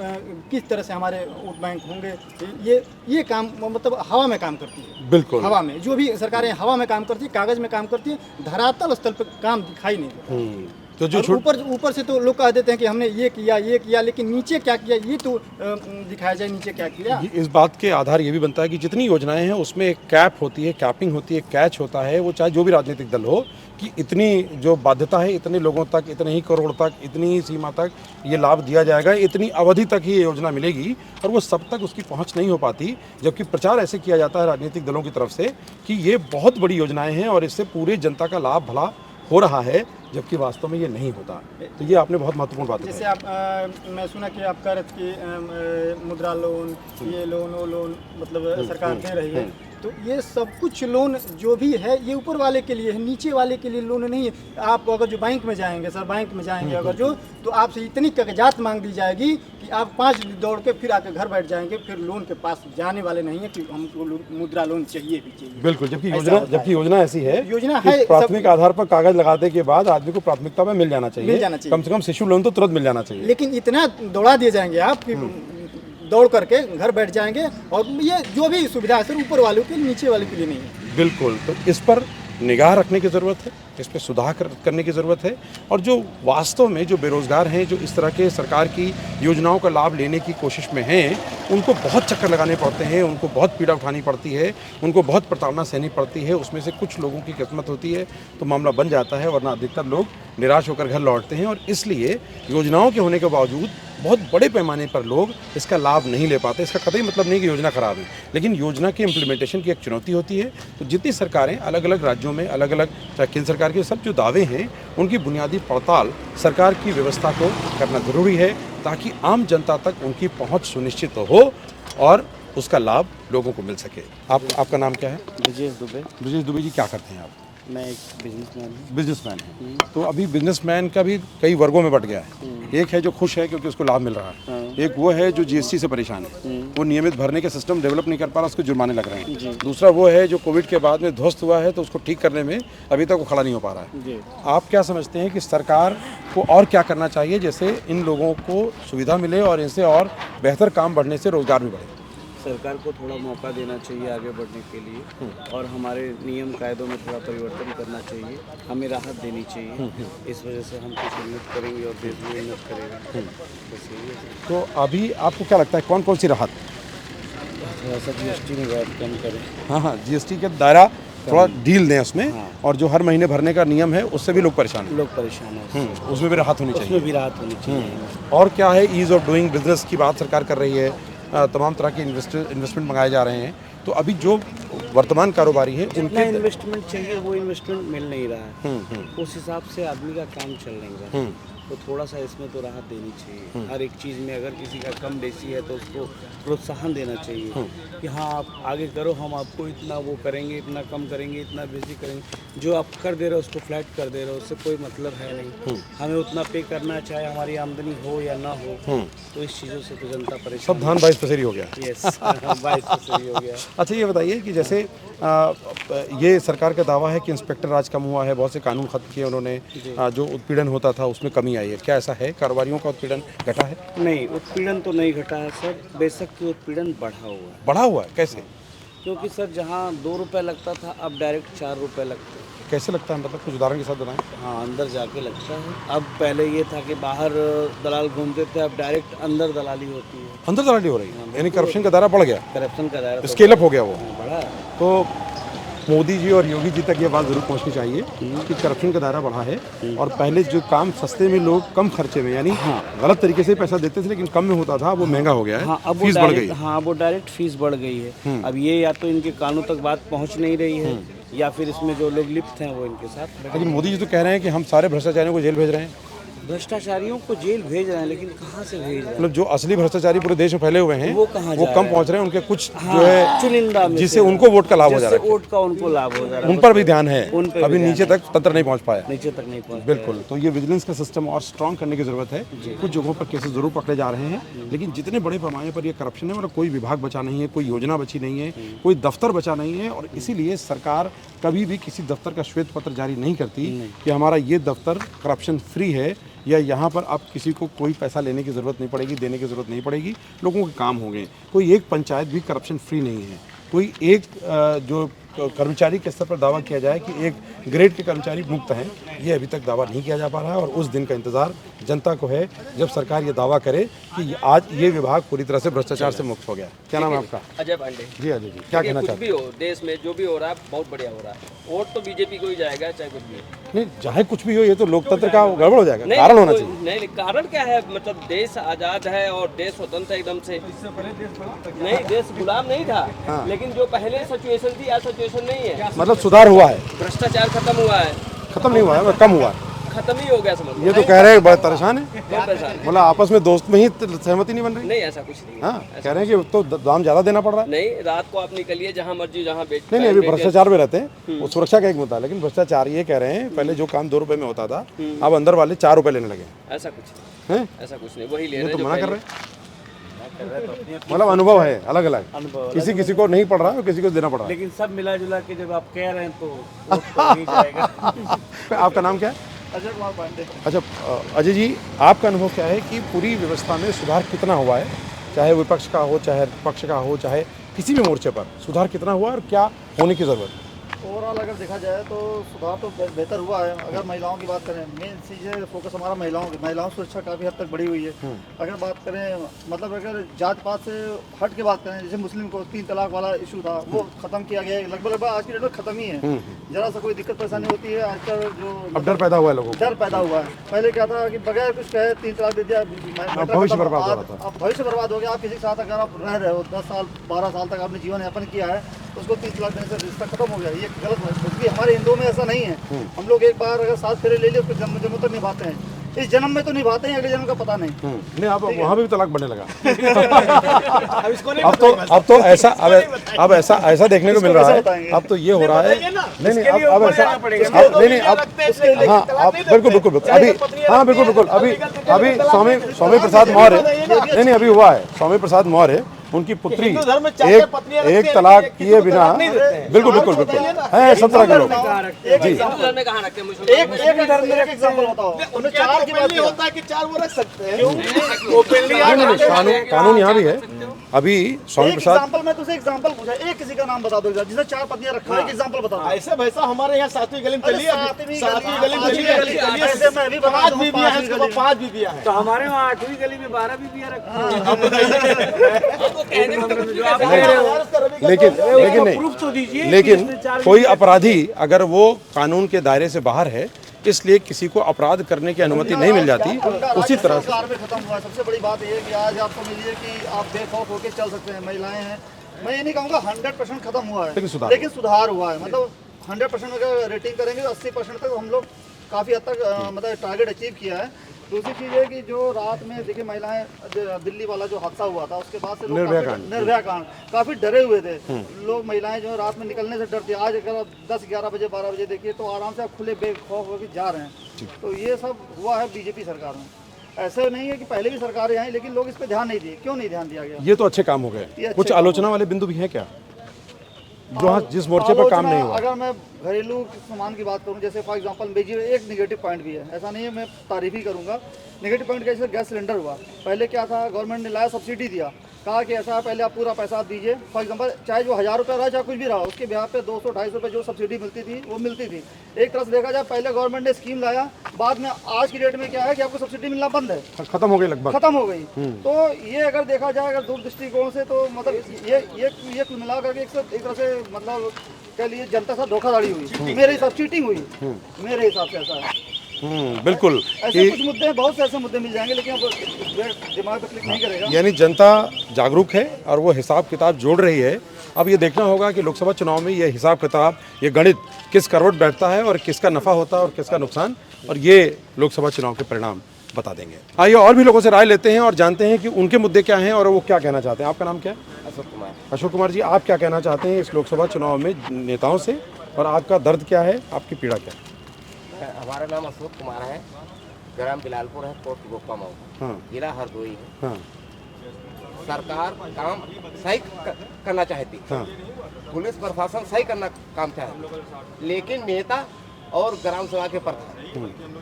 किस तरह से हमारे वोट बैंक होंगे, ये काम मतलब हवा में काम करती है।
बिल्कुल,
हवा में जो भी सरकारें हवा में काम करती है, कागज में काम करती है, धरातल स्तर पर काम दिखाई नहीं देता।
तो जो
और ऊपर से तो लोग कह देते हैं कि हमने ये किया, लेकिन नीचे क्या किया ये तो दिखाया जाए, नीचे क्या किया।
इस बात के आधार ये भी बनता है कि जितनी योजनाएं हैं उसमें एक कैप होती है, कैपिंग होती है, कैच होता है, वो चाहे जो भी राजनीतिक दल हो, कि इतनी जो बाध्यता है, इतने लोगों तक, इतने ही करोड़ तक, इतनी ही सीमा तक ये लाभ दिया जाएगा, इतनी अवधि तक ही ये योजना मिलेगी, और वो सब तक उसकी पहुंच नहीं हो पाती। जबकि प्रचार ऐसे किया जाता है राजनीतिक दलों की तरफ से कि ये बहुत बड़ी योजनाएं हैं और इससे पूरे जनता का लाभ भला हो रहा है, जबकि वास्तव में ये नहीं होता। तो ये आपने बहुत महत्वपूर्ण बात
जैसे
बताई।
आप मैं सुना कि आप कह रहे थे कि मुद्रा लोन, ये लोन वो लोन मतलब सरकार दे रही है, तो ये सब कुछ लोन जो भी है ये ऊपर वाले के लिए है, नीचे वाले के लिए लोन नहीं है। आप अगर जो बैंक में जाएंगे सर, बैंक में जाएंगे अगर जो, तो आपसे इतनी कागजात मांग दी जाएगी कि आप 5 दौड़ के फिर आके घर बैठ जाएंगे, फिर लोन के पास जाने वाले नहीं है कि हमको मुद्रा लोन चाहिए भी चाहिए।
बिल्कुल, जबकि
ऐसा
योजना
होता है।
योजना ऐसी है,
योजना
कि
है,
प्राथमिक
सब-
आधार पर कागज लगाने के बाद आदमी को प्राथमिकता में मिल जाना चाहिए।
मिल जाना चाहिए।
कम से कम शिशु लोन तो तुरंत मिल जाना चाहिए।
लेकिन इतना दौड़ा दिए जाएंगे आप कि दौड़ करके घर बैठ जाएंगे, और ये जो भी सुविधा है सर ऊपर वालों के लिए, नीचे वालों के लिए नहीं है।
बिल्कुल, तो इस पर निगाह रखने की ज़रूरत है, इस पर सुधार करने की ज़रूरत है। और जो वास्तव में जो बेरोज़गार हैं, जो इस तरह के सरकार की योजनाओं का लाभ लेने की कोशिश में हैं, उनको बहुत चक्कर लगाने पड़ते हैं, उनको बहुत पीड़ा उठानी पड़ती है, उनको बहुत प्रताड़ना सहनी पड़ती है। उसमें से कुछ लोगों की किस्मत होती है तो मामला बन जाता है, वरना अधिकतर लोग निराश होकर घर लौटते हैं। और इसलिए योजनाओं के होने के बावजूद बहुत बड़े पैमाने पर लोग इसका लाभ नहीं ले पाते। इसका कतई मतलब नहीं कि योजना खराब है, लेकिन योजना के इम्प्लीमेंटेशन की एक चुनौती होती है। तो जितनी सरकारें अलग अलग राज्यों में अलग अलग, चाहे केंद्र सरकार के सब जो दावे हैं, उनकी बुनियादी पड़ताल सरकार की व्यवस्था को करना ज़रूरी है, ताकि आम जनता तक उनकी पहुंच सुनिश्चित हो और उसका लाभ लोगों को मिल सके। आपका नाम क्या है?
ब्रजेश दुबे।
ब्रजेश दुबे जी, क्या करते हैं आप?
मैं एक बिजनेसमैन हूँ।
बिजनेसमैन हैं। तो अभी बिजनेसमैन का भी कई वर्गों में बट गया है। एक है जो खुश है क्योंकि उसको लाभ मिल रहा है, एक वो है जो जीएसटी से परेशान है, वो नियमित भरने के सिस्टम डेवलप नहीं कर पा रहा, उसको जुर्माने लग रहे हैं। दूसरा वो है जो कोविड के बाद में ध्वस्त हुआ है, तो उसको ठीक करने में अभी तक वो खड़ा नहीं हो पा रहा है। आप क्या समझते हैं कि सरकार को और क्या करना चाहिए जिससे इन लोगों को सुविधा मिले और इनसे और बेहतर काम बढ़ने से रोजगार भी बढ़े?
सरकार को थोड़ा मौका देना चाहिए आगे बढ़ने के लिए, और हमारे नियम कायदों में थोड़ा परिवर्तन करना चाहिए, हमें राहत देनी चाहिए। इस वजह से हम कुछ उन्नत करेंगे और देश भी उन्नत करेगा। बस यही है।
तो अभी आपको क्या लगता है कौन कौन सी राहत?
थोड़ा सा जीएसटी में बहुत कम करें।
हाँ, जीएसटी के दायरा थोड़ा ढील दें उसमें। और जो हर महीने भरने का नियम है उससे भी लोग परेशान हैं।
लोग परेशान हैं,
उसमें भी राहत होनी
उसमें
चाहिए।
भी राहत होनी चाहिए।
और क्या है, ईज़ ऑफ डूइंग बिजनेस की बात सरकार कर रही है, तमाम तरह के इन्वेस्टमेंट मंगाए जा रहे हैं। तो अभी जो वर्तमान कारोबारी है
जितना
उनके
इन्वेस्टमेंट चाहिए वो इन्वेस्टमेंट मिल नहीं रहा है। उस हिसाब से आदमी का काम चल नहीं रहा है। तो थोड़ा सा इसमें तो राहत देनी चाहिए। हर एक चीज़ में अगर किसी का कम बेसी है तो उसको प्रोत्साहन देना चाहिए कि हाँ आप आगे करो, हम आपको इतना वो करेंगे, इतना कम करेंगे, इतना बेसी करेंगे। जो आप कर दे रहे हो उसको फ्लैट कर दे रहे हो, उससे कोई मतलब है नहीं। हमें उतना पे करना, चाहे हमारी आमदनी हो या ना हो। तो इस चीज़ों से तो जनता परेशान।
सब धान 22% हो गया।
यस 22% हो गया।
अच्छा, ये बताइए कि जैसे ये सरकार का दावा है कि इंस्पेक्टर राज कम हुआ है, बहुत से कानून खत्म किए उन्होंने, जो उत्पीड़न होता था उसमें कमी आई है। क्या ऐसा है, कारोबारियों का उत्पीड़न घटा है?
नहीं, उत्पीड़न तो नहीं घटा है सर, बेशक कि उत्पीड़न बढ़ा हुआ है।
बढ़ा हुआ है? कैसे?
क्योंकि सर जहाँ 2 रुपये लगता था अब डायरेक्ट 4 रुपये लगते हैं।
कैसे लगता है, मतलब कुछ उदाहरण के साथ बताएं।
हाँ, अंदर जाके लगता है। अब पहले ये था कि बाहर दलाल घूमते थे, अब डायरेक्ट अंदर दलाली होती है।
अंदर दलाली हो रही है, यानी करप्शन का दायरा बढ़ गया,
करप्शन का दायरा
स्केल अप हो गया वो।
बढ़ा।
तो मोदी जी और योगी जी तक ये बात जरूर पहुंचनी चाहिए कि करप्शन का दायरा बढ़ा है और पहले जो काम सस्ते में लोग कम खर्चे में, यानी गलत तरीके से पैसा देते थे लेकिन कम में होता था, वो महंगा हो गया है।
हाँ, अब
फीस बढ़ गई।
हाँ, वो डायरेक्ट फीस बढ़ गई है। अब ये या तो इनके कानों तक बात पहुंच नहीं रही है, या फिर इसमें जो लोग लिप्त हैं वो इनके साथ।
लेकिन मोदी जी तो कह रहे हैं कि हम सारे भ्रष्टाचारियों को जेल भेज रहे हैं।
भ्रष्टाचारियों को जेल भेज रहे हैं, लेकिन कहाँ से भेज रहे हैं?
मतलब जो असली भ्रष्टाचारी पूरे देश में फैले हुए हैं
वो कहाँ
वो
जा
कम
रहे
पहुंच रहे हैं, उनके कुछ
हाँ,
जो है
चुनिंदा में
जिससे
से
उनको वोट का लाभ हो जा
जिससे
रहा है,
वोट का उनको लाभ हो जा रहा है,
उन पर भी ध्यान है।
उन पे भी
अभी
ध्यान
नीचे तक तंत्र नहीं पहुंच पाया।
नीचे तक नहीं पहुंच।
बिल्कुल। तो ये विजिलेंस का सिस्टम और स्ट्रांग करने की जरूरत है। कुछ जगहों पर केसेस जरूर पकड़े जा रहे हैं, लेकिन जितने बड़े पैमाने पर ये करप्शन है, मतलब कोई विभाग बचा नहीं है, कोई योजना बची नहीं है, कोई दफ्तर बचा नहीं है। और इसीलिए सरकार कभी भी किसी दफ्तर का श्वेत पत्र जारी नहीं करती कि हमारा ये दफ्तर करप्शन फ्री है, या यहाँ पर अब किसी को कोई पैसा लेने की ज़रूरत नहीं पड़ेगी, देने की ज़रूरत नहीं पड़ेगी, लोगों के काम होंगे। कोई एक पंचायत भी करप्शन फ्री नहीं है। कोई एक जो कर्मचारी के स्तर पर दावा किया जाए कि एक ग्रेड के कर्मचारी मुक्त हैं, ये अभी तक दावा नहीं किया जा पा रहा है। और उस दिन का इंतजार जनता को है जब सरकार ये दावा करे कि आज ये विभाग पूरी तरह से भ्रष्टाचार से मुक्त हो गया। क्या नाम है आपका?
अजय पांडे।
जी अजय जी, क्या कहना
कुछ
चाहते
भी हो देश में, जो भी हो रहा है बहुत बढ़िया हो रहा है। वोट तो बीजेपी को ही जाएगा, चाहे कुछ भी हो।
नहीं, चाहे कुछ भी हो, ये तो लोकतंत्र का गड़बड़ हो जाएगा। कारण होना चाहिए।
नहीं, कारण क्या है? मतलब देश आजाद है और देश स्वतंत्र है एकदम से। नहीं, देश गुलाम नहीं था, लेकिन जो पहले सिचुएशन थी आज सिचुएशन नहीं है।
मतलब सुधार हुआ है,
भ्रष्टाचार खत्म हुआ है।
खत्म नहीं हुआ है, कम हुआ है।
खत्म ही हो गया समझ लो।
ये तो कह रहे हैं बड़े परेशान है,
बहुत परेशान।
मतलब आपस में दोस्त में ही सहमति नहीं बन रही।
नहीं, ऐसा कुछ नहीं है।
हाँ, कह रहे हैं कि तो दाम ज्यादा देना पड़ रहा है।
नहीं, रात को आप निकलिए जहाँ मर्जी, जहाँ बेच।
नहीं, अभी भ्रष्टाचार में रहते हैं, वो सुरक्षा का एक मुद्दा है, लेकिन भ्रष्टाचार ये कह रहे हैं पहले जो काम 2 रुपए में होता था, अब अंदर वाले 4 रुपए लेने लगे।
ऐसा कुछ नहीं
हैं?
ऐसा कुछ नहीं, वही ले
ये
रहे
तो
हैं
मना
जो
कर रहे
पहले-
हैं। मतलब अनुभव है अलग अलग, किसी किसी को नहीं पड़ रहा है और किसी को देना पड़ रहा
लेकिन सब मिला जुला के जब आप कह रहे हैं तो वोट तो नहीं जाएगा।
है। आपका नाम क्या है?
अजय कुमार पांडे।
अच्छा अजय जी, आपका अनुभव क्या है कि पूरी व्यवस्था में सुधार कितना हुआ है, चाहे विपक्ष का हो, चाहे पक्ष का हो, चाहे किसी भी मोर्चे पर सुधार कितना हुआ और क्या होने की ज़रूरत है?
ओवरऑल अगर देखा जाए तो सुधार तो बेहतर हुआ है। अगर महिलाओं की बात करें, मेन चीज़ है फोकस हमारा महिलाओं की सुरक्षा काफ़ी हद तक बढ़ी हुई है। अगर बात करें मतलब अगर जात पात से हट के बात करें, जैसे मुस्लिम को 3 तलाक वाला इशू था वो खत्म किया गया है, लगभग आज की डेट में खत्म ही है। जरा सा कोई दिक्कत परेशानी होती है आजकल जो
अब डर पैदा हुआ है लोगों को,
डर पैदा हुआ है। पहले क्या था कि बगैर कुछ कहे 3 तलाक दे दिया,
भविष्य बर्बाद हो रहा था।
अब भविष्य बर्बाद हो गया। आप किसी के साथ अगर आप रह रहे हो 10 साल 12 साल तक आपने जीवन यापन किया है, उसको 3 तलाक देने से रिश्ता खत्म हो गया, ये गलत है। क्योंकि हमारे हिंदुओं में ऐसा नहीं है। हम लोग एक बार अगर 7 फेरे ले लिए उसको जन्म जन्मों तक निभाते हैं। इस जन्म में तो निभाते हैं, अगले जन्म का पता नहीं।
नहीं अब वहाँ भी तलाक बढ़ने लगा। अब तो ऐसा अब ऐसा देखने को मिल रहा है। अब तो ये हो रहा है, नहीं अब ऐसा नहीं अब हाँ आप बिल्कुल अभी हाँ बिल्कुल अभी स्वामी प्रसाद मौर्य नहीं अभी हुआ है। स्वामी प्रसाद मौर्य उनकी पुत्री एक तलाक किए बिना बिल्कुल है सब तरह के लोग जी।
एक एग्जांपल बताओ, उन्हें 4 की बात होता है कि 4 वो रख सकते हैं।
कानून यहाँ भी है। अभी स्वामी प्रसाद
एग्जांपल मैं तुझे एग्जांपल पूछा, एक किसी का नाम बता दो जिसने 4 पत्नियां रखा है, एक एग्जांपल बता दो।
ऐसे वैसा हमारे यहाँ 7वीं गली में चलिए,
7वीं गली में ऐसे मैं भी बता दूं
5 बीबियां हैं।
तो हमारे वहाँ 8वीं गली में 12 बीबियां रखी
लेकिन कोई अपराधी अगर वो कानून के दायरे से बाहर है, इसलिए किसी को अपराध करने की अनुमति नहीं मिल जाती। उसी तरह से
में खत्म हुआ। सबसे बड़ी बात ये है कि आज आप समझिए कि आप बेखौफ होकर चल सकते हैं। महिलाएं हैं, मैं ये नहीं कहूँगा 100% खत्म हुआ है, लेकिन सुधार हुआ है। मतलब 100% अगर रेटिंग करेंगे तो 80% तक हम लोग काफ़ी हद तक मतलब टारगेट अचीव किया है। दूसरी चीज़ है कि जो रात में देखिए महिलाएं, दिल्ली वाला जो हादसा हुआ था उसके बाद से लोग निर्भया कांड काफ़ी डरे हुए थे लोग। महिलाएं जो रात में निकलने से डरती, आज अगर आप 10-11 बजे 12 बजे देखिए तो आराम से आप खुले बेखौफ होकर जा रहे हैं। तो ये सब हुआ है बीजेपी सरकार में। ऐसे नहीं है कि पहले भी सरकारें आई लेकिन लोग इस पर ध्यान नहीं दिए। क्यों नहीं ध्यान दिया गया?
ये तो अच्छे काम हो गए। कुछ आलोचना वाले बिंदु भी हैं क्या, जो जिस मोर्चे पर काम नहीं हुआ?
अगर मैं घरेलू सामान की बात करूं, जैसे फॉर एग्जांपल मेरी एक नेगेटिव पॉइंट भी है, ऐसा नहीं है मैं तारीफ ही करूंगा। नेगेटिव पॉइंट कैसे, गैस सिलेंडर हुआ। पहले क्या था, गवर्नमेंट ने लाया सब्सिडी दिया, कहा कि ऐसा पहले आप पूरा पैसा दीजिए। फॉर एग्जांपल चाहे जो 1000 रुपये रहा चाहे कुछ भी रहा, उसके ब्याह पे 200-250 रुपये जो सब्सिडी मिलती थी वो मिलती थी। एक तरह से देखा जाए पहले गवर्नमेंट ने स्कीम लाया, बाद में आज की डेट में क्या है कि आपको सब्सिडी मिलना बंद है,
खत्म हो गई, लगभग
खत्म हो गई। तो ये अगर देखा जाए अगर दूर दृष्टिकोण से तो मतलब ये कुल मिलाकर एक तरह से मतलब कह लीजिए जनता से धोखाधड़ी हुई, मेरे हिसाब चीटिंग हुई, मेरे हिसाब से ऐसा है।
बिल्कुल।
ऐसे कुछ मुद्दे, बहुत से ऐसे मुद्दे मिल जाएंगे लेकिन अब दिमाग पे क्लिक नहीं करेगा।
यानी जनता जागरूक है और वो हिसाब किताब जोड़ रही है। अब ये देखना होगा कि लोकसभा चुनाव में ये हिसाब किताब, ये गणित किस करवट बैठता है और किसका नफा होता है और किसका नुकसान, और ये लोकसभा चुनाव के परिणाम बता देंगे। आइए और भी लोगों से राय लेते हैं और जानते हैं कि उनके मुद्दे क्या हैं और वो क्या कहना चाहते हैं। आपका नाम क्या है? अशोक कुमार जी, आप क्या कहना चाहते हैं इस लोकसभा चुनाव में नेताओं से, और आपका दर्द क्या है, आपकी पीड़ा क्या है?
हमारा नाम अशोक कुमार है, ग्राम बिलालपुर है, पोस्ट गोपा मऊ, जिला हरदोई है। सरकार काम सही करना चाहती, पुलिस प्रशासन सही करना काम चाहती, लेकिन नेता और ग्राम सभा के प्रधान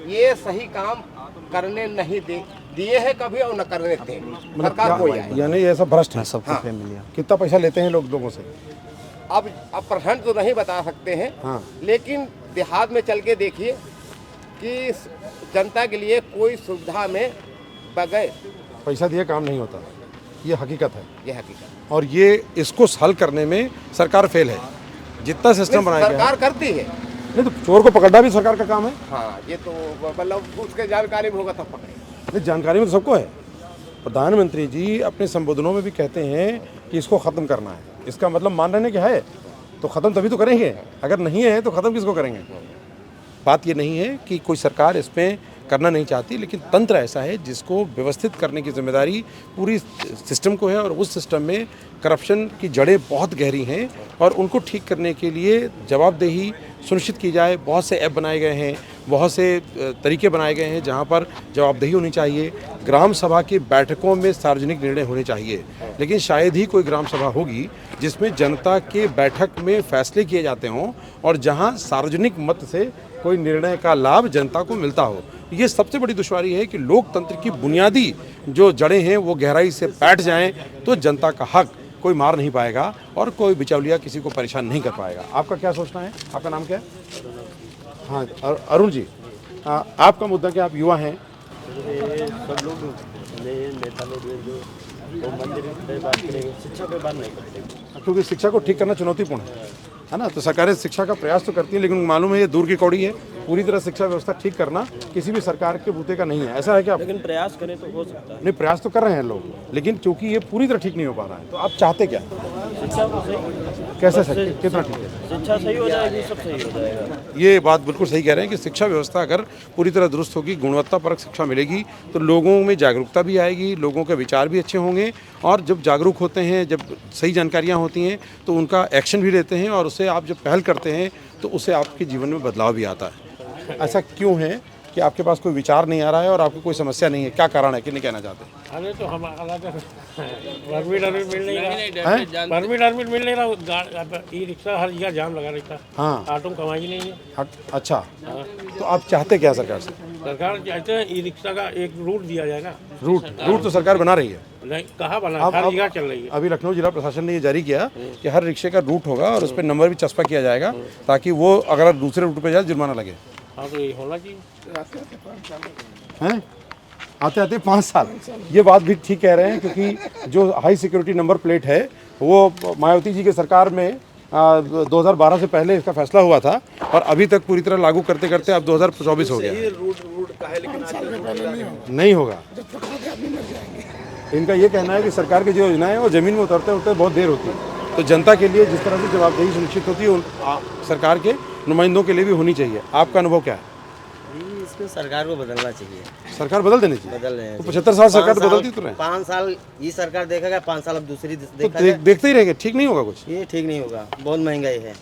ये सही काम करने नहीं दिए हैं कभी और न करने थे। सरकार कोई
यानी ये सब भ्रष्ट है। सबसे कितना पैसा लेते हैं लोगों से?
अब परसेंट तो नहीं बता सकते हैं, लेकिन देहात में चल के देखिए कि जनता के लिए कोई सुविधा में बगैर
पैसा दिए काम नहीं होता। ये हकीकत है,
ये हकीकत।
और ये इसको हल करने में सरकार फेल है। जितना सिस्टम बनाया गया
सरकार करती है,
नहीं तो चोर को पकड़ना भी सरकार का काम है।
हाँ, ये तो मतलब उसके जानकारी में होगा तब पकड़े।
नहीं, जानकारी में तो सबको है। प्रधानमंत्री जी अपने संबोधनों में भी कहते हैं कि इसको ख़त्म करना है। इसका मतलब मान रहे हैं कि है तो ख़त्म तभी तो करेंगे, अगर नहीं है तो ख़त्म किसको करेंगे? बात ये नहीं है कि कोई सरकार इसमें करना नहीं चाहती, लेकिन तंत्र ऐसा है जिसको व्यवस्थित करने की जिम्मेदारी पूरी सिस्टम को है, और उस सिस्टम में करप्शन की जड़ें बहुत गहरी हैं और उनको ठीक करने के लिए जवाबदेही सुनिश्चित की जाए। बहुत से ऐप बनाए गए हैं, बहुत से तरीके बनाए गए हैं जहां पर जवाबदेही होनी चाहिए। ग्राम सभा की बैठकों में सार्वजनिक निर्णय होने चाहिए, लेकिन शायद ही कोई ग्राम सभा होगी जिसमें जनता के बैठक में फैसले किए जाते हों और जहां सार्वजनिक मत से कोई निर्णय का लाभ जनता को मिलता हो। ये सबसे बड़ी दुश्वारी है कि लोकतंत्र की बुनियादी जो जड़ें हैं वो गहराई से बैठ जाएं तो जनता का हक कोई मार नहीं पाएगा और कोई बिचौलिया किसी को परेशान नहीं कर पाएगा। आपका क्या सोचना है? आपका नाम क्या है? हाँ अरुण जी, आपका मुद्दा क्या? आप युवा हैं।
सब लोग नेता लोग जो तो मंदिर पे बात करेंगे, शिक्षा पे बात नहीं करते,
क्योंकि शिक्षा को ठीक करना चुनौतीपूर्ण है ना। तो सरकारें शिक्षा का प्रयास तो करती हैं, लेकिन मालूम है ये दूर की कौड़ी है। पूरी तरह शिक्षा व्यवस्था ठीक करना किसी भी सरकार के बूते का नहीं है। ऐसा है क्या?
लेकिन प्रयास करें तो हो सकता है।
नहीं, प्रयास तो कर रहे हैं लोग, लेकिन क्योंकि ये पूरी तरह ठीक नहीं हो पा रहा है, तो आप चाहते क्या?
शिक्षा को सही,
कैसे सही, कितना ठीक है?
शिक्षा सही हो जाएगी, सब सही हो जाएगा।
ये बात बिल्कुल सही कह रहे हैं कि शिक्षा व्यवस्था अगर पूरी तरह दुरुस्त होगी, गुणवत्तापरक शिक्षा मिलेगी, तो लोगों में जागरूकता भी आएगी, लोगों के विचार भी अच्छे होंगे, और जब जागरूक होते हैं, जब सही जानकारियाँ होती हैं, तो उनका एक्शन भी लेते हैं, और उससे आप जब पहल करते हैं तो उससे आपके जीवन में बदलाव भी आता है। ऐसा क्यों है कि आपके पास कोई विचार नहीं आ रहा है और आपको कोई समस्या नहीं है? क्या कारण है कि नहीं कहना चाहते?
अरे तो हम परमिट मिल नहीं रहा, परमिट मिल नहीं रहा, ई रिक्शा हर जगह जाम लगा रहता,
हाँ,
ऑटो में कमाई नहीं है।
अच्छा, तो आप चाहते क्या सरकार से?
सरकार चाहते हैं ई रिक्शा का एक रूट दिया जाए ना।
रूट तो सरकार बना रही है।
नहीं, कहाँ बना, हर जगह चल रही है।
अभी लखनऊ जिला प्रशासन ने ये जारी किया कि हर रिक्शे का रूट होगा और उस पर नंबर भी चस्पा किया जाएगा, ताकि वो अगर दूसरे रूट पे जाए जुर्माना लगे।
हाँ, तो ये होना चाहिए।
हैं? आते आते 5 साल, ये बात भी ठीक कह रहे हैं, क्योंकि जो हाई सिक्योरिटी नंबर प्लेट है वो मायावती जी के सरकार में 2012 से पहले इसका फैसला हुआ था, और अभी तक पूरी तरह लागू करते करते अब 2024 हो गया। नहीं होगा। इनका ये कहना है कि सरकार की जो योजनाएं हैं वो ज़मीन में उतरते उतरते बहुत देर होती है, तो जनता के लिए जिस तरह से जवाबदेही सुनिश्चित होती है, उन सरकार के नुमाइंदों के लिए भी होनी चाहिए। आपका अनुभव क्या है?
इसको सरकार को बदलना चाहिए।
सरकार बदल देनी चाहिए।
बदल रहे हैं
तो 75 साल सरकार तो बदलती तो रहे।
5 साल ये सरकार देखेगा, 5 साल अब दूसरी
तो
देखेगा,
देखते ही रहेंगे। ठीक नहीं होगा कुछ?
ये ठीक नहीं होगा। बहुत महंगाई है,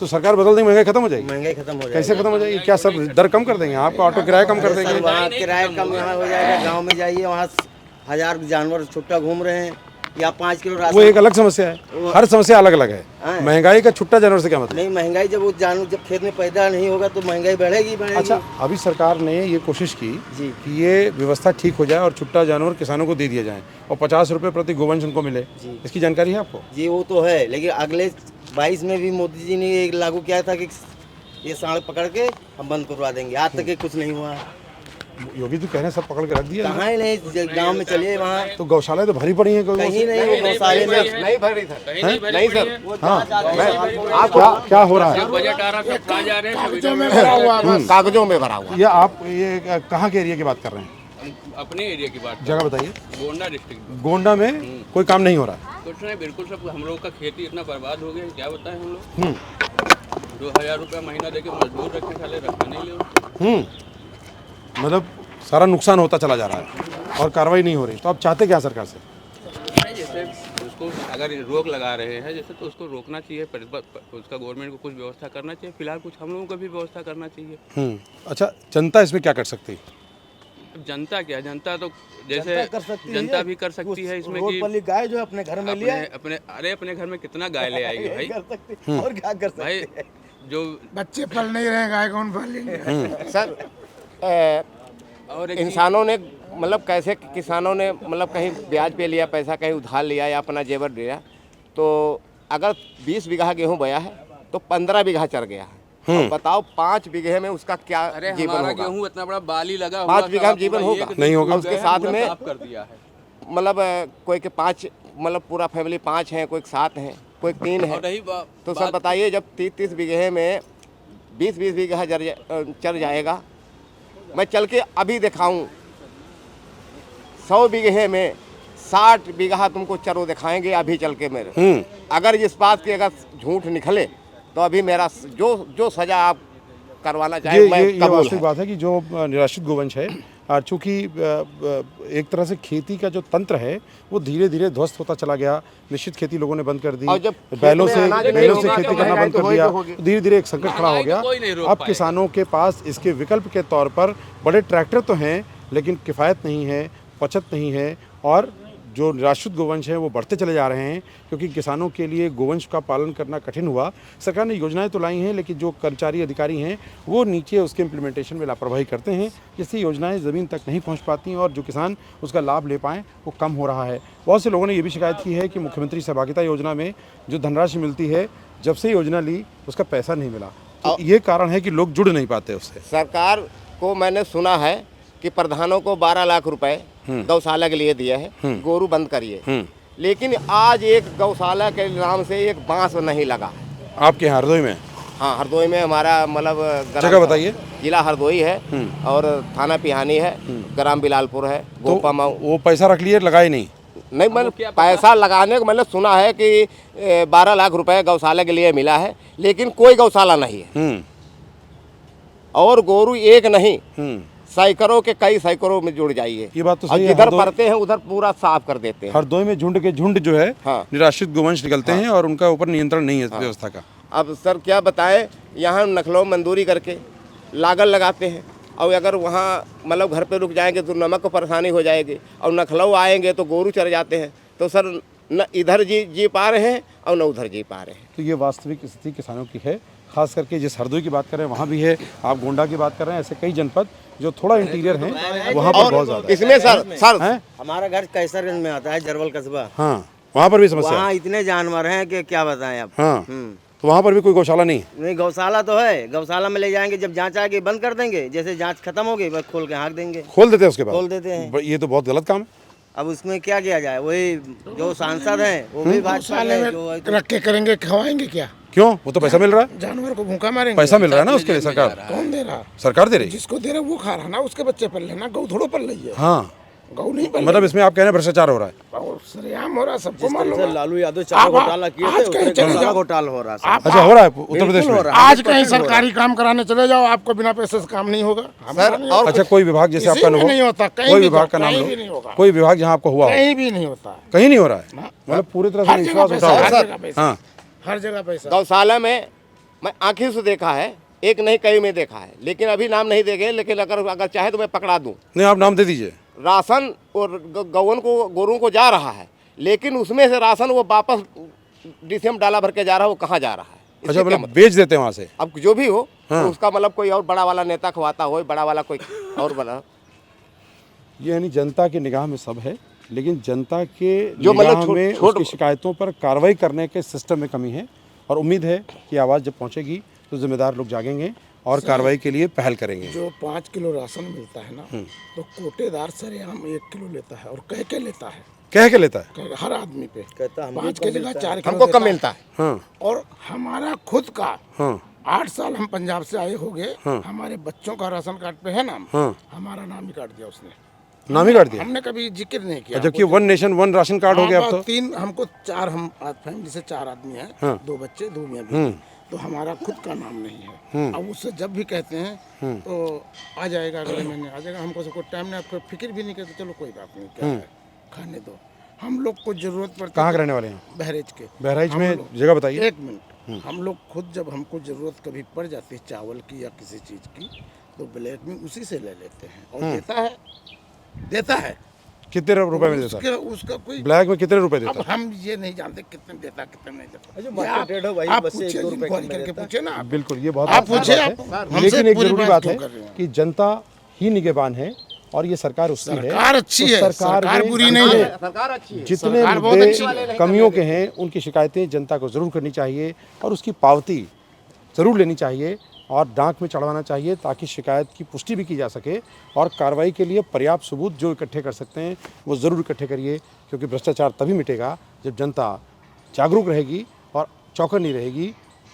तो सरकार बदल देंगे, महंगाई खत्म हो जाएगी।
महंगाई खत्म हो जाएगी।
कैसे खत्म हो जाएगी? क्या सब दर कम कर देंगे? आपका ऑटो किराया कम कर देंगे?
वहाँ किराया कम यहाँ हो जाएगा। गाँव में जाइए, वहाँ 1000 जानवर छुट्टा घूम रहे हैं, या 5 किलो राशन।
वो एक अलग समस्या है, हर समस्या अलग अलग है। महंगाई का छुट्टा जानवर से क्या मतलब?
नहीं, महंगाई जब वो जानवर जब खेत में पैदा नहीं होगा तो महंगाई बढ़ेगी।
अच्छा, अभी सरकार ने ये कोशिश की कि ये व्यवस्था ठीक हो जाए और छुट्टा जानवर किसानों को दे दिया जाए और 50 रुपये प्रति गोवंश उनको मिले। इसकी जानकारी है आपको?
जी, वो तो है, लेकिन अगले 22 में भी मोदी जी ने एक लागू किया था कि ये सांड पकड़ के हम बंद करवा देंगे। आज तक कुछ नहीं हुआ।
योगी तो कह रहे हैं सब पकड़ के रख दिया।
कहाँ ही नहीं, गांव में चलिए वहाँ
तो गौशाला तो भरी पड़ी है।
कहीं नहीं, वो गौशाले में
नहीं भरी सर, नहीं सर।
हाँ, क्या हो रहा है?
कागजों में भरा हुआ।
ये आप ये कहाँ के एरिया की बात कर रहे हैं?
अपने एरिया की बात।
जगह बताइए।
गोंडा डिस्ट्रिक्ट।
गोंडा में कोई काम नहीं हो रहा है?
कुछ नहीं, बिल्कुल सब। हम लोग का खेती इतना बर्बाद हो गया, क्या बताएं हम लोग। 2000 रुपया महीना देके मजदूर रखे, खाले रखा नहीं ले।
मतलब सारा नुकसान होता चला जा रहा है और कार्रवाई नहीं हो रही। तो आप चाहते क्या सरकार से?
जैसे उसको अगर रोक लगा रहे हैं जैसे, तो उसको रोकना चाहिए, उसका गवर्नमेंट को कुछ व्यवस्था करना चाहिए। फिलहाल कुछ हम लोगों को भी व्यवस्था करना चाहिए।
अच्छा, जनता इसमें क्या कर सकती है?
जनता क्या, जनता तो जैसे जनता भी कर सकती है इसमें कि
गाय जो अपने घर में लिया
अपने घर में कितना गाय ले आएगी भाई?
और क्या कर सकते
भाई जो
बच्चे पल नहीं रहे, गाय कौन पालेंगे?
सर और इंसानों ने मतलब कैसे किसानों ने मतलब कहीं ब्याज पे लिया पैसा, कहीं उधार लिया या अपना जेवर लिया, तो अगर 20 बीघा गेहूं बोया है तो 15 बीघा चढ़ गया है। तो बताओ 5 बीघे में उसका क्या जीवन होगा?
गेहूं इतना बड़ा बाली लगा,
5 बीघा जीवन होगा
नहीं होगा।
उसके साथ में
कर दिया है।
मतलब कोई के 5 मतलब पूरा फैमिली 5 है, कोई 7 है, कोई 3 है। तो सर बताइए, जब 30 बीघे में 20 बीघा चढ़ जाएगा। मैं चल के अभी दिखाऊं, 100 बीघे में 60 बीघा तुमको चरो दिखाएंगे अभी चल के मेरे। अगर इस बात की अगर झूठ निकले तो अभी मेरा जो सजा आप करवाना चाहे मैं
ये
कबूल
वास्तविक
है।
बात है कि जो निराश्रित गोवंश है, चूँकि एक तरह से खेती का जो तंत्र है वो धीरे धीरे ध्वस्त होता चला गया। निश्चित खेती लोगों ने बंद कर दी, बैलों से खेती करना बंद कर दिया, धीरे धीरे एक संकट खड़ा हो गया। अब किसानों के पास इसके विकल्प के तौर पर बड़े ट्रैक्टर तो हैं, लेकिन किफ़ायत नहीं है, बचत नहीं है, और जो निराश्रित गोवंश हैं वो बढ़ते चले जा रहे हैं, क्योंकि किसानों के लिए गोवंश का पालन करना कठिन हुआ। सरकार ने योजनाएं तो लाई हैं, लेकिन जो कर्मचारी अधिकारी हैं वो नीचे उसके इम्प्लीमेंटेशन में लापरवाही करते हैं, जिससे योजनाएं ज़मीन तक नहीं पहुंच पाती और जो किसान उसका लाभ ले पाएँ वो कम हो रहा है। बहुत से लोगों ने ये भी शिकायत की है कि मुख्यमंत्री सहभागिता योजना में जो धनराशि मिलती है, जब से योजना ली उसका पैसा नहीं मिला। तो ये कारण है कि लोग जुड़ नहीं पाते उससे।
सरकार को मैंने सुना है कि प्रधानों को 12 लाख रुपए गौशाला के लिए दिए हैं, गोरू बंद करिए, लेकिन आज एक गौशाला के नाम से एक बांस नहीं लगा।
आपके यहाँ हरदोई में?
हाँ, हरदोई में हमारा मतलब
जगह बताइए।
जिला हरदोई है और थाना पिहानी है, ग्राम बिलालपुर है, गोपा माऊ।
वो पैसा रख लिए, लगाए नहीं?
नहीं, मैंने पैसा लगाने को मैंने सुना है कि 12 लाख रुपए गौशाला के लिए मिला है, लेकिन कोई गौशाला नहीं है। और गोरू एक नहीं, सैकड़ों के कई सैकड़ों में जुड़ जाइए।
ये बात तो सही है।
जिधर पड़ते हैं उधर पूरा साफ कर देते हैं।
हरदोई में झुंड के झुंड जो है निराश्रित गोवंश निकलते हैं और उनका ऊपर नियंत्रण नहीं है व्यवस्था का।
अब सर क्या बताएं, यहाँ नखलऊ मंजूरी करके लागत लगाते हैं, और अगर वहाँ मतलब घर पे रुक जाएंगे तो नमक को परेशानी हो जाएगी, और नखलऊ आएंगे तो गोरू चढ़ जाते हैं। तो सर न इधर जी पा रहे हैं और न उधर जी पा रहे हैं।
तो ये वास्तविक स्थिति किसानों की है, खास करके जिस हरदोई की बात कर रहे हैं वहाँ भी है, आप गोंडा की बात कर रहे हैं, ऐसे कई जनपद जो थोड़ा इंटीरियर हैं वहाँ पर बहुत ज़्यादा।
इसमें सर
हमारा घर कैसरगंज में आता है, जरवल कस्बा।
हाँ, वहाँ पर भी समस्या।
वहाँ इतने जानवर हैं कि क्या बताएं आप।
हाँ, तो वहाँ पर भी कोई गौशाला नहीं?
गौशाला तो है, गौशाला में ले जाएंगे, जब जांच आएगी बंद कर देंगे, जैसे जांच खत्म होगी बस खोल के हाँक देंगे।
खोल देते हैं उसके बाद?
खोल देते हैं।
ये तो बहुत गलत काम है।
अब उसमें क्या किया जाए, वही जो सांसद हैं वो भी भाजपा में
रख के करेंगे, खवाएंगे क्या?
क्यों? वो तो पैसा मिल रहा है,
जानवर को भूखा मारेंगे।
पैसा मिल रहा है ना उसके लिए। सरकार
कौन दे रहा?
सरकार दे रही।
जिसको दे रहा वो खा रहा ना, उसके बच्चे पल लेना, गौ थोड़ो पल रही है।
हाँ,
गौ नहीं पल।
मतलब इसमें आप कह रहे हैं भ्रष्टाचार हो रहा है?
सरेआम हो रहा, सबको मालूम है।
लालू यादव चार घोटाला किए थे, घोटाला हो रहा है।
अच्छा, हो रहा है उत्तर प्रदेश में?
आज कहीं सरकारी काम कराने चले जाओ, आपको बिना पैसे से काम नहीं होगा सर।
अच्छा, कोई विभाग जैसे आपका
नहीं होता,
कोई विभाग का नाम लो, कोई विभाग जहाँ आपको हुआ?
कहीं भी नहीं होता,
कहीं नहीं हो रहा है। मतलब पूरी तरह से विश्वास उठा हुआ है।
हर जगह पैसा।
गौशाला में मैं आंखों से देखा है, एक नहीं कई में देखा है, लेकिन अभी नाम नहीं देंगे, लेकिन अगर चाहे तो मैं पकड़ा दूं।
नहीं, आप नाम दे दीजिए।
राशन और गौवन को गोरुओं को जा रहा है, लेकिन उसमें से राशन वो वापस डीसीएम डाला भर के जा रहा है, वो कहाँ जा रहा है?
अच्छा, मतलब बेच देते हैं वहाँ से?
अब जो भी हो तो उसका मतलब कोई और बड़ा वाला नेता खवाता हो, बड़ा वाला कोई और बड़ा।
ये यानी जनता की निगाह में सब है, लेकिन जनता के जो निगाह में उसकी शिकायतों पर कार्रवाई करने के सिस्टम में कमी है। और उम्मीद है कि आवाज़ जब पहुंचेगी तो जिम्मेदार लोग जागेंगे और कार्रवाई के लिए पहल करेंगे।
जो 5 किलो राशन मिलता है ना, तो कोटेदार सरेआम 1 किलो लेता है, और कह के लेता है।
कह के लेता है
हर आदमी पे, कहता है 5 के जगह 4
हमको कम मिलता है।
और हमारा खुद का 8 साल हम पंजाब से आए हो गए, हमारे बच्चों का राशन कार्ड पे है नाम, हमारा नाम ही काट दिया उसने।
नाम ही काट दिया?
हमने कभी जिक्र नहीं किया।
जबकि 1 नेशन 1 राशन कार्ड हो गया अब तो।
3 हमको 4, हम फैमिली से 4 आदमी हैं, 2 बच्चे 2 मियां बीवी, तो हमारा खुद का नाम नहीं है। अब उससे जब भी कहते हैं तो आ जाएगा, अगले महीने आ जाएगा, हमको सबको टाइम नहीं, आपको फिक्र भी नहीं करते, चलो कोई बात नहीं, क्या है खाने दो। हम लोग को जरूरत पड़ती है।
कहाँ के रहने वाले हैं?
बहराइच के।
बहराइच में जगह बताइए।
1 मिनट। हम लोग खुद जब हमको जरूरत कभी पड़ जाती है चावल की या किसी चीज़ की, तो ब्लैक में उसी से ले लेते हैं, और देता है।
कितने रुपए में देता है?
उसका कोई
ब्लैक में कितने रुपए देता है?
अब हम ये नहीं जानते कितने देता कितने नहीं देता।
आप
पूछिए, इंक्वायरी करके पूछे ना।
बिल्कुल, ये बहुत
आप पूछे।
लेकिन एक जरूरी बात है कि जनता ही निगहबान है और ये सरकार उसकी है।
सरकार अच्छी है, सरकार बुरी नहीं है,
सरकार अच्छी है।
जितने मुद्दे कमियों के हैं उनकी शिकायतें जनता को जरूर करनी चाहिए और उसकी पावती जरूर लेनी चाहिए और डाक में चढ़वाना चाहिए, ताकि शिकायत की पुष्टि भी की जा सके। और कार्रवाई के लिए पर्याप्त सबूत जो इकट्ठे कर सकते हैं वो ज़रूर इकट्ठे करिए, क्योंकि भ्रष्टाचार तभी मिटेगा जब जनता जागरूक रहेगी और चौकन्नी रहेगी,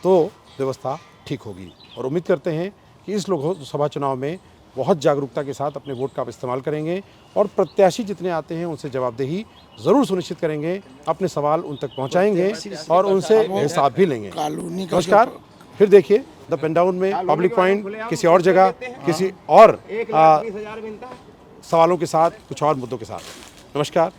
तो व्यवस्था ठीक होगी। और उम्मीद करते हैं कि इस लोकसभा चुनाव में बहुत जागरूकता के साथ अपने वोट का आप इस्तेमाल करेंगे और प्रत्याशी जितने आते हैं उनसे जवाबदेही ज़रूर सुनिश्चित करेंगे, अपने सवाल उन तक पहुँचाएँगे और उनसे हिसाब भी लेंगे। नमस्कार, फिर देखिए द पेन डाउन में पब्लिक पॉइंट किसी और जगह, किसी और सवालों के साथ, कुछ और मुद्दों के साथ। नमस्कार।